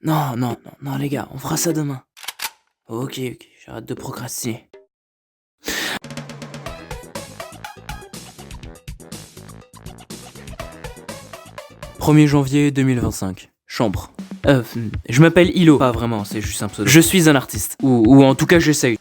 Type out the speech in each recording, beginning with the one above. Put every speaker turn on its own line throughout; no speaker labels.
Non, non, non, non, les gars, on fera ça demain. Ok, j'arrête de procrastiner. 1er janvier 2025. Chambre. Je m'appelle Hilo. Pas vraiment, c'est juste un pseudo. Je suis un artiste. Ou en tout cas, j'essaye.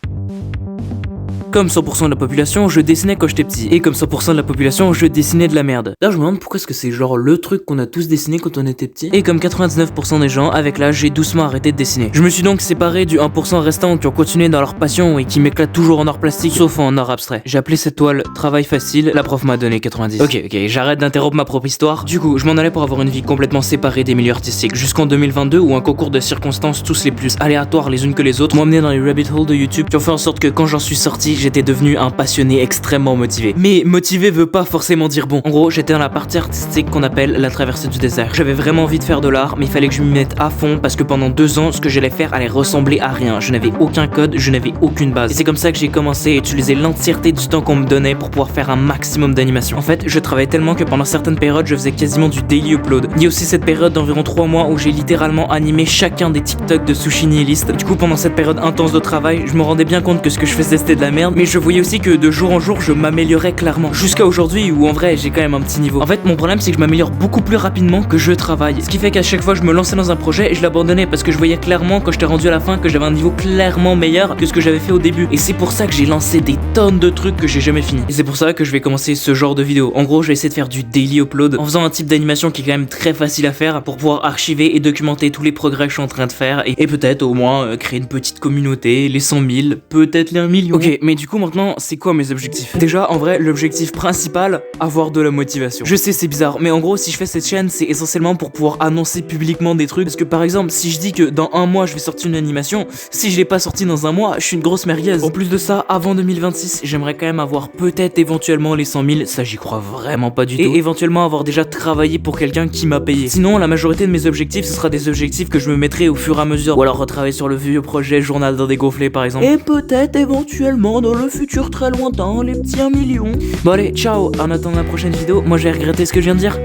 Comme 100% de la population, je dessinais quand j'étais petit. Et comme 100% de la population, je dessinais de la merde. D'ailleurs, je me demande pourquoi est-ce que c'est genre le truc qu'on a tous dessiné quand on était petit. Et comme 99% des gens, avec l'âge, j'ai doucement arrêté de dessiner. Je me suis donc séparé du 1% restant qui ont continué dans leur passion et qui m'éclatent toujours en art plastique, sauf en art abstrait. J'ai appelé cette toile Travail facile, la prof m'a donné 90. Ok, j'arrête d'interrompre ma propre histoire. Du coup, je m'en allais pour avoir une vie complètement séparée des milieux artistiques, jusqu'en 2022 où un concours de circonstances tous les plus aléatoires les unes que les autres m'ont emmené dans les rabbit holes de YouTube qui ont fait en sorte que quand j'en suis sorti, j'étais devenu un passionné extrêmement motivé. Mais motivé veut pas forcément dire bon. En gros, j'étais dans la partie artistique qu'on appelle la traversée du désert. J'avais vraiment envie de faire de l'art, mais il fallait que je m'y mette à fond parce que pendant 2 ans, ce que j'allais faire allait ressembler à rien. Je n'avais aucun code, je n'avais aucune base. Et c'est comme ça que j'ai commencé à utiliser l'entièreté du temps qu'on me donnait pour pouvoir faire un maximum d'animation. En fait, je travaillais tellement que pendant certaines périodes, je faisais quasiment du daily upload. Il y a aussi cette période d'environ 3 mois où j'ai littéralement animé chacun des TikTok de Sushi Nihilist. Du coup, pendant cette période intense de travail, je me rendais bien compte que ce que je faisais c'était de la merde, mais je voyais aussi que de jour en jour, je m'améliorais clairement. Jusqu'à aujourd'hui où en vrai, j'ai quand même un petit niveau. En fait, mon problème c'est que je m'améliore beaucoup plus rapidement que je travaille. Ce qui fait qu'à chaque fois, je me lançais dans un projet et je l'abandonnais parce que je voyais clairement quand j'étais rendu à la fin que j'avais un niveau clairement meilleur que ce que j'avais fait au début. Et c'est pour ça que j'ai lancé des tonnes de trucs que j'ai jamais fini. Et c'est pour ça que je vais commencer ce genre de vidéo. En gros, je vais essayer de faire du daily upload en faisant un type d'animation qui est quand même très facile à faire pour pouvoir archiver et documenter tous les progrès que je suis en train de faire et peut-être au moins créer une petite communauté, les 100 000, peut-être les 1 million. Ok, mais du coup maintenant, c'est quoi mes objectifs? Déjà, en vrai, l'objectif principal, avoir de la motivation. Je sais, c'est bizarre, mais en gros, si je fais cette chaîne, c'est essentiellement pour pouvoir annoncer publiquement des trucs. Parce que par exemple, si je dis que dans 1 mois, je vais sortir une animation, si je l'ai pas sorti dans 1 mois, je suis une grosse merguez. En plus de ça, avant 2026, j'aimerais quand même avoir peut-être éventuellement les 100 000, ça j'y crois vraiment pas du tout. Et éventuellement avoir déjà travaillé pour quelqu'un qui m'a payé. Sinon, la majorité de mes objectifs, ce sera des objectifs que je me mettrai au fur et à mesure. Ou alors retravailler sur le vieux projet Journal d'un dégonflé par exemple. Et peut-être éventuellement dans le futur très lointain, les petits 1 million. Bon allez, ciao, en attendant la prochaine vidéo, moi j'ai regretté ce que je viens de dire.